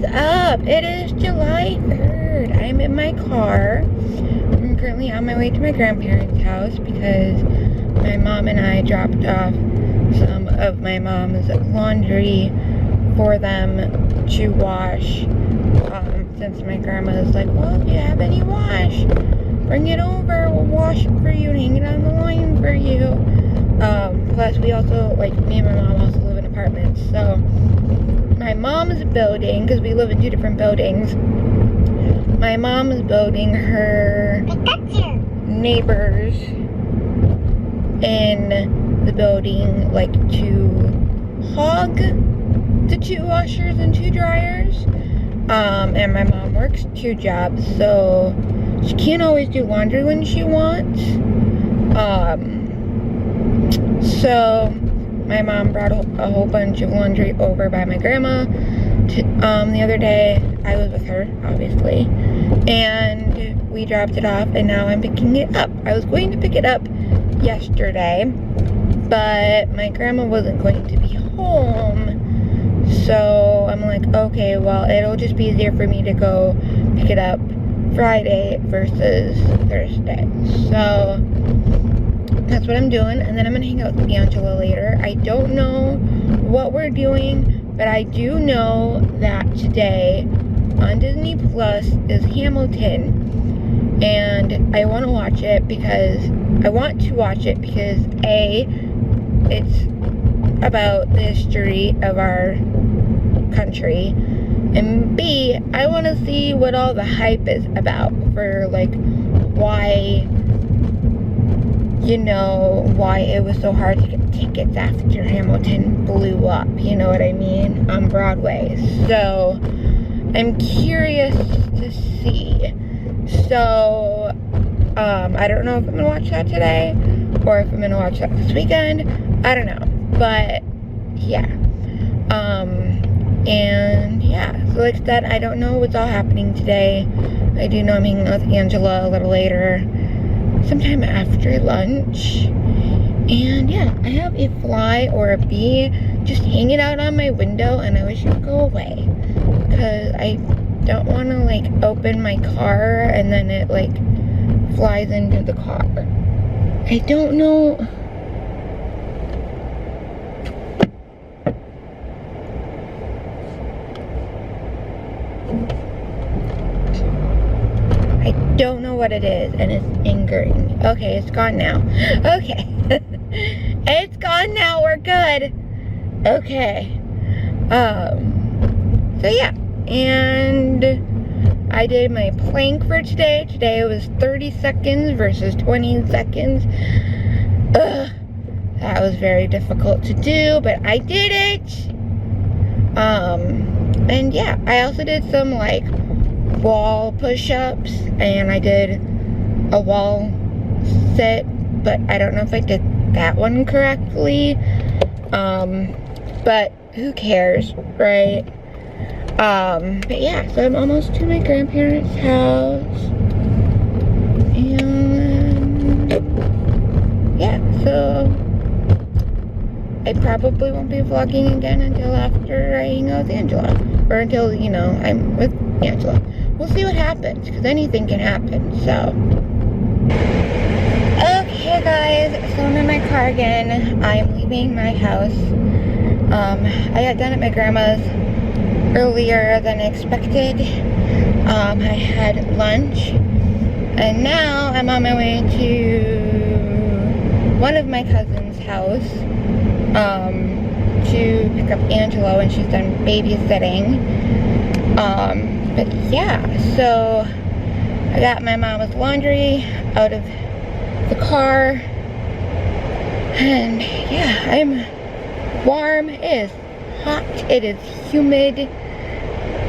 is up? It is July 3rd. I'm in my car. I'm currently on my way to my grandparents' house because my mom and I dropped off some of my mom's laundry for them to wash. Since my grandma's like, well, if you have any wash, bring it over. We'll wash it for you and hang it on the line for you. Plus we also, like, me and my mom also live in apartments. So my mom's building, because we live in 2 different buildings, my mom's building, her neighbors in the building like to hog the 2 washers and 2 dryers. And my mom works 2 jobs, so she can't always do laundry when she wants. So my mom brought a whole bunch of laundry over by my grandma the other day. I was with her, obviously, and we dropped it off, and now I'm picking it up. I was going to pick it up yesterday, but my grandma wasn't going to be home, so I'm like, okay, well, it'll just be easier for me to go pick it up Friday versus Thursday. So that's what I'm doing, and then I'm gonna hang out with Angela later. I don't know what we're doing, but I do know that today on Disney Plus is Hamilton, and I want to watch it because A, it's about the history of our country, and B, I want to see what all the hype is about for, like, why, you know, why it was so hard to get tickets after Hamilton blew up, you know what I mean, on Broadway. So I'm curious to see. So I don't know if I'm gonna watch that today or if I'm gonna watch that this weekend. I don't know, but yeah. And yeah, so like I said, I don't know what's all happening today. I do know I'm hanging out with Angela a little later, sometime after lunch. And yeah, I have a fly or a bee just hanging out on my window, and I wish it would go away because I don't want to, like, open my car and then it, like, flies into the car. I don't know. I don't know what it is, and it's angering me. Okay, it's gone now. Okay. It's gone now, we're good. Okay. So yeah, and I did my plank for today. Today it was 30 seconds versus 20 seconds. That was very difficult to do, but I did it. And yeah, I also did some, like, wall push-ups, and I did a wall sit, but I don't know if I did that one correctly. But who cares, right? But yeah, so I'm almost to my grandparents' house, and yeah, so I probably won't be vlogging again until after I hang out with Angela, or until, you know, I'm with Angela. We'll see what happens, because anything can happen, so. Okay guys, so I'm in my car again. I'm leaving my house. I got done at my grandma's earlier than expected. I had lunch, and now I'm on my way to one of my cousin's house to pick up Angela when she's done babysitting. But yeah, so I got my mama's laundry out of the car, and yeah, I'm warm. It is hot, it is humid.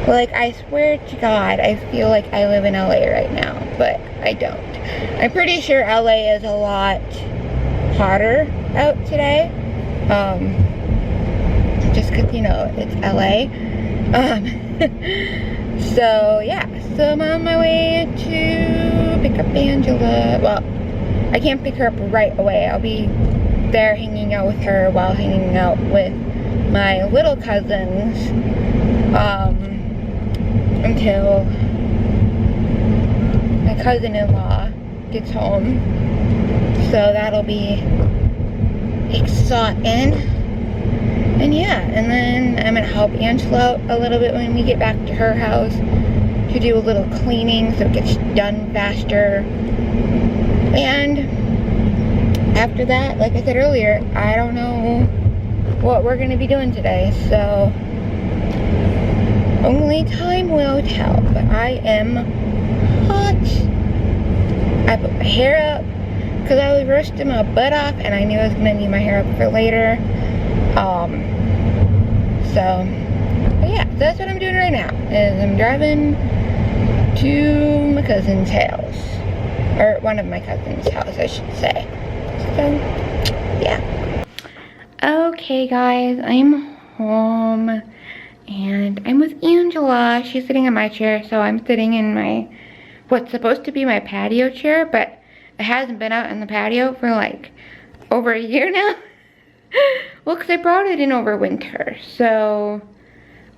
Like, I swear to God, I feel like I live in LA right now, but I don't. I'm pretty sure LA is a lot hotter out today, just because, you know, it's LA. So yeah, so I'm on my way to pick up Angela. Well, I can't pick her up right away. I'll be there hanging out with her while hanging out with my little cousins. until my cousin-in-law gets home. So that'll be exciting. And yeah, and then I'm gonna help Angela a little bit when we get back to her house to do a little cleaning so it gets done faster. And after that, like I said earlier, I don't know what we're gonna be doing today, so only time will tell. But I am hot. I put my hair up because I was roasting my butt off and I knew I was gonna need my hair up for later. But yeah, so that's what I'm doing right now, is I'm driving to my cousin's house, or one of my cousin's house, I should say. So, yeah. Okay, guys, I'm home, and I'm with Angela. She's sitting in my chair, so I'm sitting in my, what's supposed to be my patio chair, but it hasn't been out in the patio for like over a year now. Well, because I brought it in over winter, so,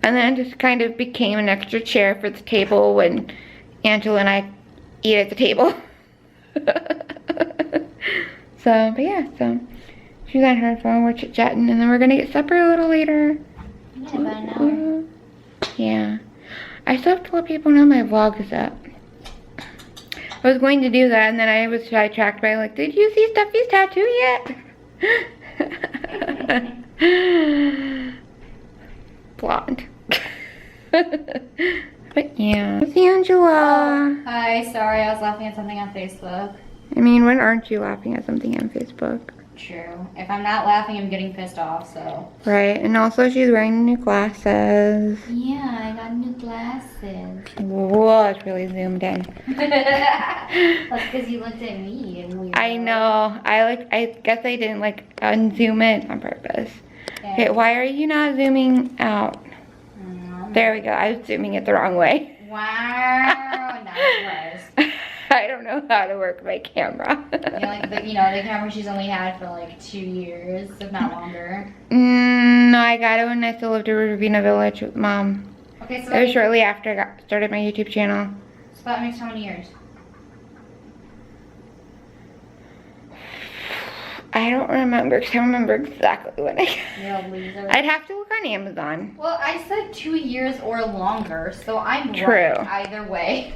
and then it just kind of became an extra chair for the table when Angela and I eat at the table. So, but yeah, so she's on her phone, we're chit-chatting, and then we're gonna get supper a little later. Yeah, about an hour. Yeah. I still have to let people know my vlog is up. I was going to do that, and then I was sidetracked by like, did you see Steffi's tattoo yet? Blonde. But yeah. It's Angela. Hi, sorry, I was laughing at something on Facebook. I mean, when aren't you laughing at something on Facebook? True. If I'm not laughing, I'm getting pissed off, so. Right, and also she's wearing new glasses. Yeah, I got new glasses. Whoa, it's really zoomed in. That's because you looked at me and we were I know. I guess I didn't like unzoom it on purpose. Okay, why are you not zooming out? There we go. I was zooming it the wrong way. Wow, nice. I don't know how to work my camera. The camera she's only had for like 2 years, if not longer. No, I got it when I still lived in Ravina Village with Mom. Okay, so it was shortly after I started my YouTube channel. So that makes how many years? I don't remember, because I remember exactly when You're a loser. I'd have to look on Amazon. Well, I said 2 years or longer, so I'm True. right either way.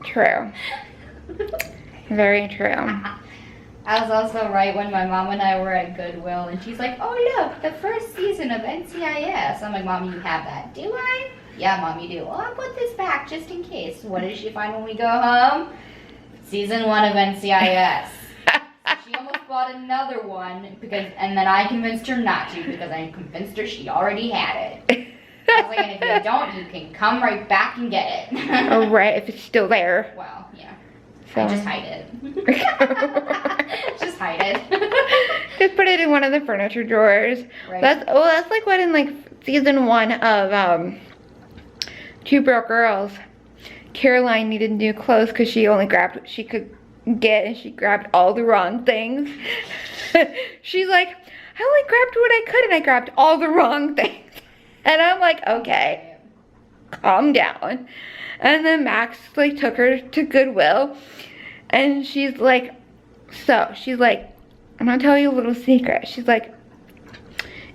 True. Very true. I was also right when my mom and I were at Goodwill, and she's like, oh look, the first season of NCIS. I'm like, Mom, you have that. Do I? Yeah, Mom, you do. Well, I'll put this back just in case. What did she find when we go home? Season 1 of NCIS. So she almost bought another one, and then I convinced her not to, because I convinced her she already had it. I was like, and if you don't, you can come right back and get it. Oh, right, if it's still there. Well, yeah. So. I just hide it. Just hide it. Just put it in one of the furniture drawers. Right. That's like what in like season 1 of Two Broke Girls, Caroline needed new clothes because she only grabbed what she could get, and she grabbed all the wrong things. She's like, I only grabbed what I could, and I grabbed all the wrong things. And I'm like, okay, calm down. And then Max like took her to Goodwill, and she's like, I'm gonna tell you a little secret. She's like,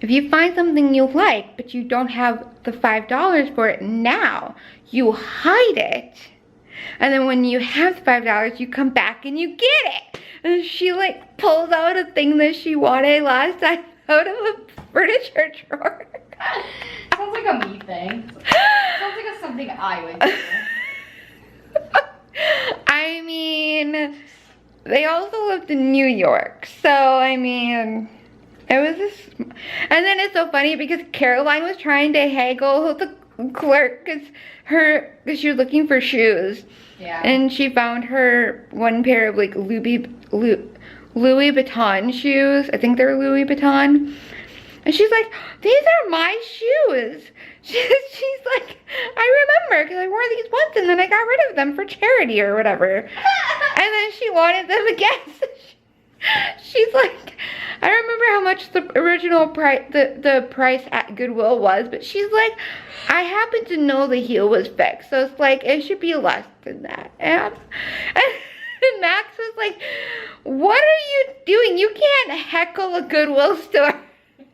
if you find something you like, but you don't have the $5 for it now, you hide it. And then when you have the $5, you come back and you get it. And she like pulls out a thing that she wanted last time out of a furniture drawer. Sounds like a me thing. Sounds like something I would do. I mean, they also lived in New York, so I mean, it was just, and then it's so funny because Caroline was trying to haggle with the clerk because she was looking for shoes. Yeah. And she found her one pair of like Louis Vuitton shoes. I think they're Louis Vuitton. And she's like, these are my shoes. She's like, I remember because I wore these once and then I got rid of them for charity or whatever. And then she wanted them again. She's like, I don't remember how much the original price, the price at Goodwill was, but she's like, I happen to know the heel was fixed, so it's like, it should be less than that. And Max was like, what are you doing? You can't heckle a Goodwill store.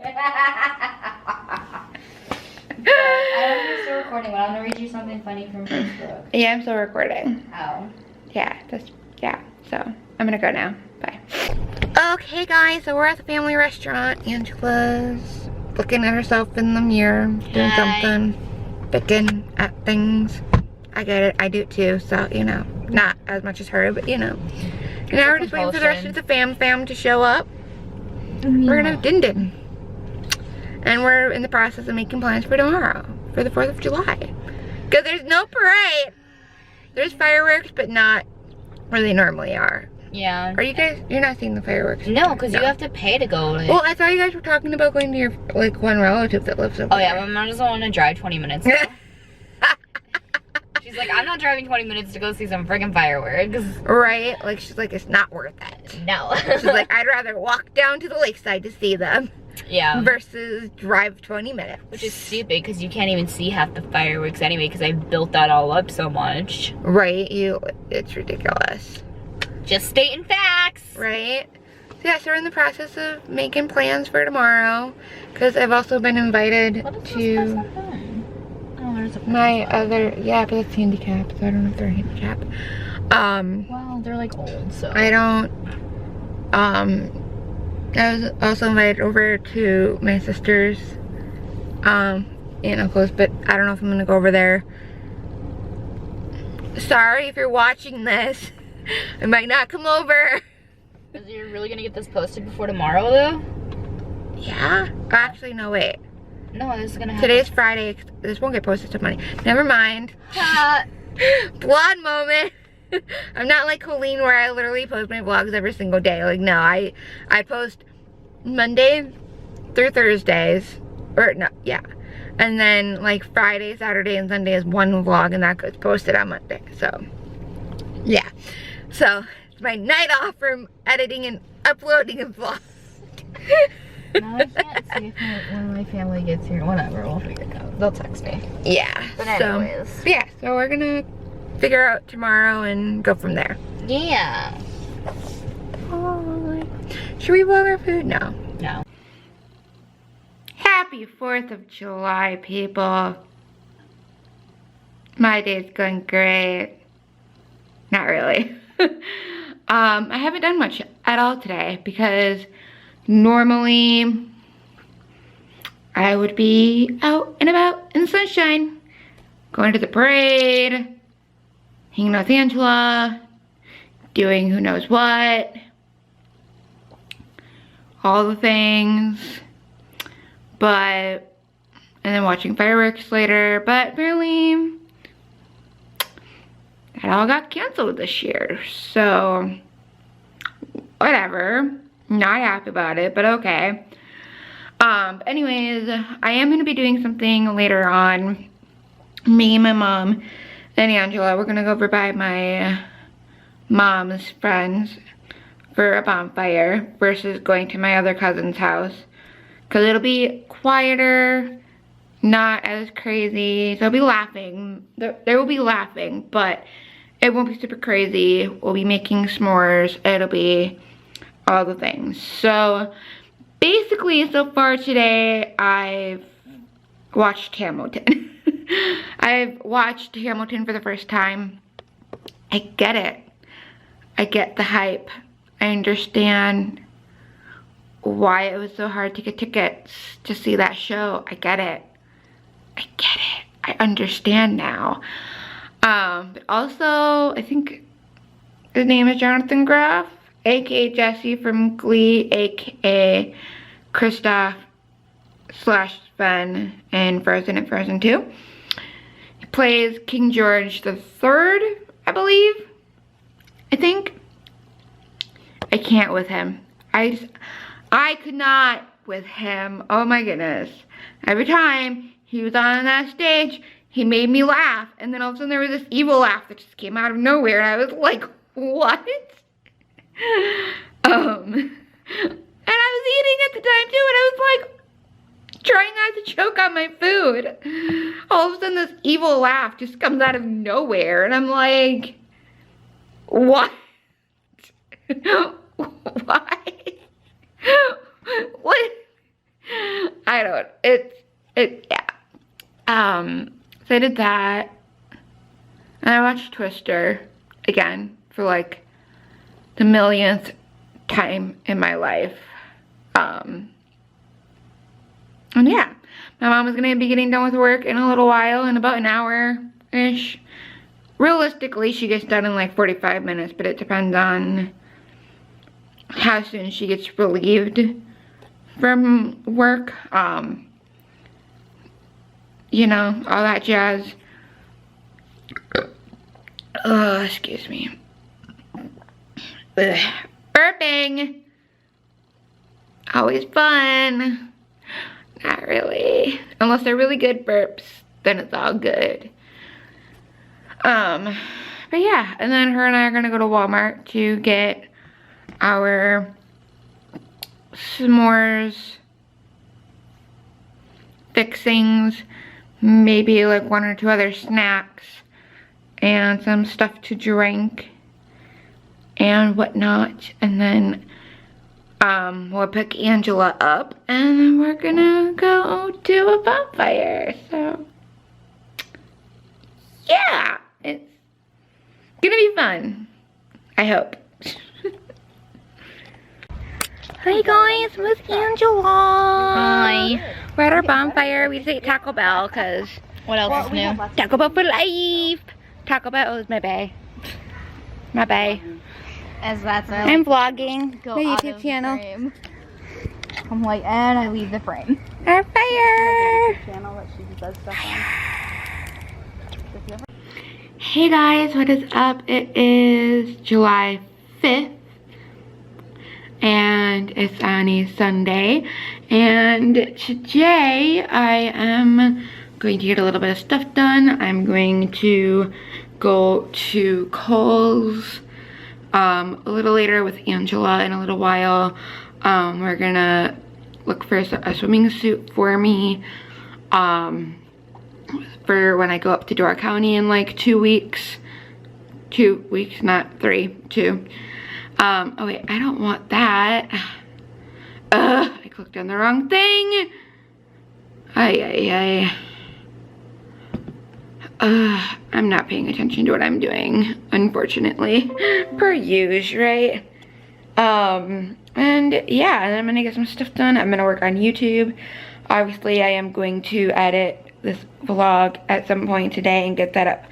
I don't know if you're still recording, but I'm gonna read you something funny from Facebook. Yeah, I'm still recording. Oh. Yeah, so I'm gonna go now. Bye. Okay guys, so we're at the family restaurant. Angela's looking at herself in the mirror, doing something, picking at things. I get it, I do it too, so you know, not as much as her, but you know. And now we're just waiting for the rest of the fam to show up. We're gonna have din. And we're in the process of making plans for tomorrow, for the 4th of July. Because there's no parade. There's fireworks, but not where they normally are. Yeah. Are you guys, you're not seeing the fireworks? No, because you have to pay to go. Well, I thought you guys were talking about going to your, like, one relative that lives over Oh there. yeah, my mom doesn't want to drive 20 minutes. She's like, I'm not driving 20 minutes to go see some friggin' fireworks. Right? Like, she's like, it's not worth it. No. She's like, I'd rather walk down to the lakeside to see them. Yeah. Versus drive 20 minutes. Which is stupid because you can't even see half the fireworks anyway because I built that all up so much. Right? It's ridiculous. Just stating facts. Right? So yeah, so we're in the process of making plans for tomorrow. Because I've also been invited to my other, yeah, but it's handicapped, so I don't know if they're handicapped. Well, they're like old, so. I don't, I was also invited over to my sister's aunt and uncle's, but I don't know if I'm gonna go over there. Sorry if you're watching this. I might not come over. Is you really gonna get this posted before tomorrow though? Yeah? Actually, no, wait. No, this is gonna happen. Today's Friday. This won't get posted till Monday. Never mind. Vlog moment. I'm not like Colleen where I literally post my vlogs every single day. Like, no, I post Monday through Thursdays. Or, no, yeah. And then, like, Friday, Saturday, and Sunday is one vlog, and that gets posted on Monday. So, yeah. So, it's my night off from editing and uploading a vlog. Now I can't see if when my family gets here. Whatever, we'll figure it out. They'll text me. Yeah. But anyways. So, yeah, so we're gonna figure out tomorrow and go from there. Yeah. Oh, should we vlog our food? No. No. Happy 4th of July, people. My day's going great. Not really. I haven't done much at all today because normally I would be out and about in the sunshine, going to the parade, hanging out with Angela, doing who knows what, all the things, and then watching fireworks later, but apparently that all got canceled this year, so whatever. Not happy about it, but okay. Anyways, I am going to be doing something later on. Me, my mom, and Angela, we're going to go over by my mom's friends for a bonfire versus going to my other cousin's house. Because it'll be quieter, not as crazy. So I'll be laughing. There will be laughing, but it won't be super crazy. We'll be making s'mores. It'll be all the things. So basically, so far today, I've watched Hamilton. I've watched Hamilton for the first time. I get it. I get the hype. I understand why it was so hard to get tickets to see that show. I get it. I get it. I understand now. But also, I think his name is Jonathan Groff, aka Jesse from Glee, aka Kristoff / Sven in Frozen and Frozen 2. He plays King George III, I believe. I think. I can't with him. I could not with him. Oh my goodness. Every time he was on that stage, he made me laugh. And then all of a sudden there was this evil laugh that just came out of nowhere. And I was like, what? And I was eating at the time too, and I was like trying not to choke on my food. All of a sudden this evil laugh just comes out of nowhere, and I'm like, what? Why? What? I don't, yeah. So I did that, and I watched Twister again for like the millionth time in my life. And yeah, my mom is gonna be getting done with work in a little while, in about an hour-ish. Realistically, she gets done in like 45 minutes, but it depends on how soon she gets relieved from work. You know, all that jazz. Excuse me. Ugh. Burping. Always fun. Not really. Unless they're really good burps, then it's all good. But yeah, and then her and I are gonna go to Walmart to get our s'mores fixings, maybe like 1 or 2 other snacks, and some stuff to drink and whatnot, and then we'll pick Angela up and then we're gonna go to a bonfire. So yeah, it's gonna be fun, I hope. Hi guys, with Angela. Hi. We're at our bonfire. We just ate Taco Bell because What else is new? Taco Bell for life. Taco Bell is my bae. My bae. As that's I'm vlogging go my out YouTube of channel. frame. I'm like, and I leave the frame. Our fire. Channel that she does stuff on. Hey guys, what is up? It is July 5th. And it's on a Sunday. And today I am going to get a little bit of stuff done. I'm going to go to Kohl's a little later with Angela in a little while. We're gonna look for a swimming suit for me for when I go up to Door County in like 2 weeks. 2 weeks, not 3, 2. Oh wait, I don't want that. I clicked on the wrong thing. I'm not paying attention to what I'm doing, unfortunately. Per usual, right? And yeah, and I'm gonna get some stuff done. I'm gonna work on YouTube. Obviously, I am going to edit this vlog at some point today and get that up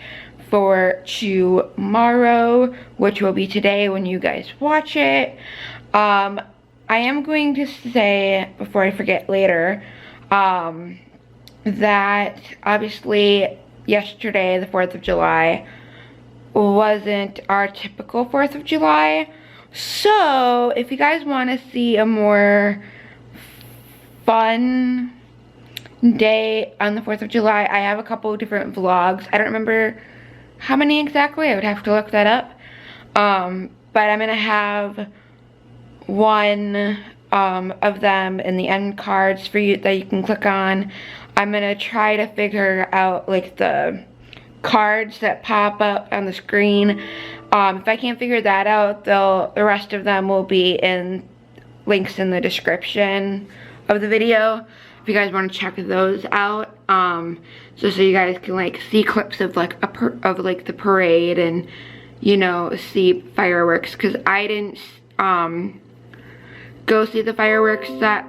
for tomorrow, which will be today when you guys watch it. I am going to say, before I forget later, that obviously yesterday, the 4th of July, wasn't our typical 4th of July. So, if you guys want to see a more fun day on the 4th of July, I have a couple different vlogs. I don't remember how many exactly, I would have to look that up. But I'm gonna have one of them in the end cards for you that you can click on. I'm gonna try to figure out like the cards that pop up on the screen. If I can't figure that out, the rest of them will be in links in the description of the video if you guys want to check those out. So you guys can like see clips of like the parade and, you know, see fireworks, because I didn't go see the fireworks that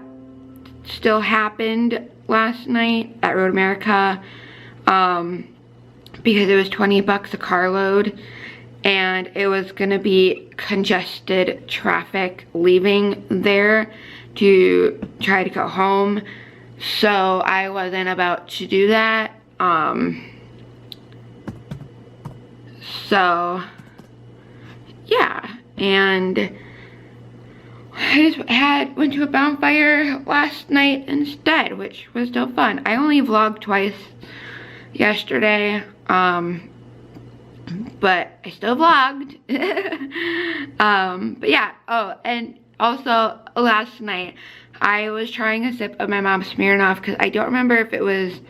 still happened last night at Road America, because it was 20 bucks a carload and it was gonna be congested traffic leaving there to try to go home. So I wasn't about to do that. So yeah, and I just went to a bonfire last night instead, which was still fun. I only vlogged twice yesterday, but I still vlogged. But yeah, oh, and also last night I was trying a sip of my mom's Smirnoff because I don't remember if it was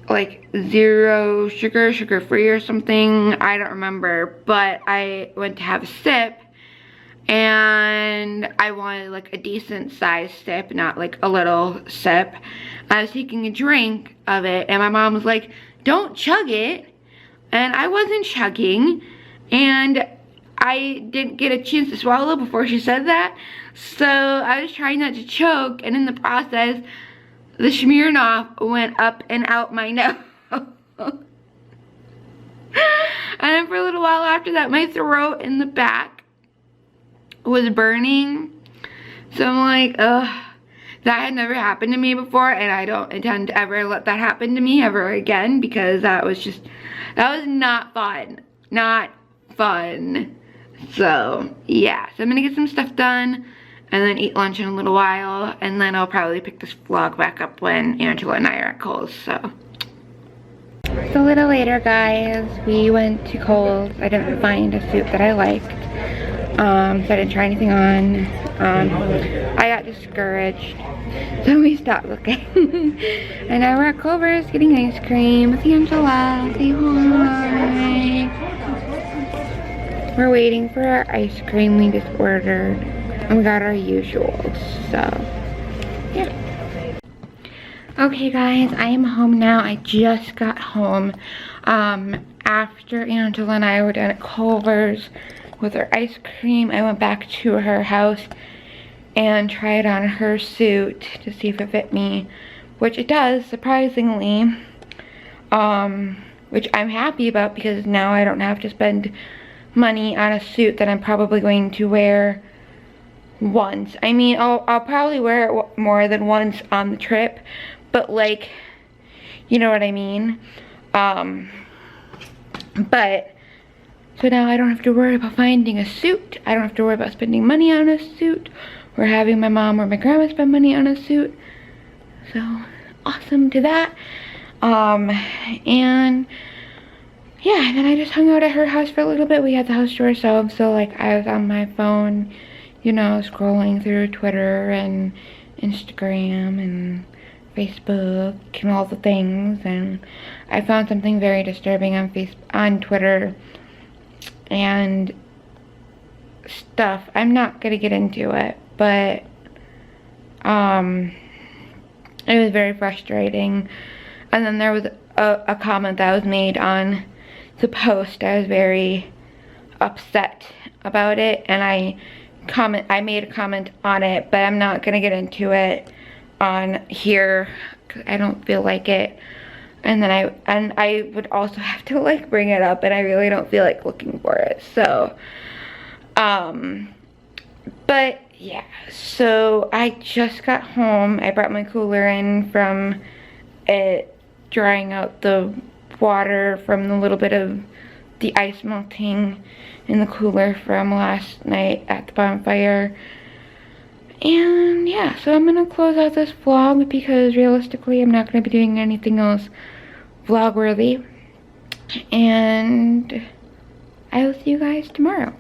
like 0 sugar, sugar-free or something. I don't remember, but I went to have a sip and I wanted like a decent sized sip, not like a little sip. I was taking a drink of it and my mom was like, don't chug it. And I wasn't chugging and I didn't get a chance to swallow before she said that. So I was trying not to choke, and in the process, the Smirnoff went up and out my nose. And then for a little while after that, my throat in the back was burning. So I'm like, ugh, that had never happened to me before, and I don't intend to ever let that happen to me ever again, because that was not fun. Not fun. So, yeah. So I'm gonna get some stuff done and then eat lunch in a little while, and then I'll probably pick this vlog back up when Angela and I are at Kohl's, so. It's a little later, guys. We went to Kohl's. I didn't find a suit that I liked, so I didn't try anything on. I got discouraged, so we stopped looking. And now we're at Culver's getting ice cream with Angela. Say hi. We're waiting for our ice cream we just ordered, and we got our usuals, so yeah. Okay guys, I am home now. I just got home after Angela and I were done at Culver's with our ice cream. I went back to her house and tried on her suit to see if it fit me, which it does, surprisingly, which I'm happy about because now I don't have to spend money on a suit that I'm probably going to wear once. I mean, I'll probably wear it more than once on the trip, but like, you know what I mean? But so now I don't have to worry about finding a suit. I don't have to worry about spending money on a suit or having my mom or my grandma spend money on a suit. So awesome to that. And yeah, and then I just hung out at her house for a little bit. We had the house to ourselves, so like I was on my phone, you know, scrolling through Twitter and Instagram and Facebook and all the things, and I found something very disturbing on Twitter and stuff. I'm not gonna get into it, but it was very frustrating. And then there was a comment that was made on the post. I was very upset about it, and I made a comment on it, but I'm not gonna get into it on here because I don't feel like it. And then I would also have to like bring it up, and I really don't feel like looking for it. So but yeah, so I just got home. I brought my cooler in from it drying out the water from the little bit of the ice melting in the cooler from last night at the bonfire. And yeah, so I'm gonna close out this vlog because realistically I'm not gonna be doing anything else vlog worthy, and I will see you guys tomorrow.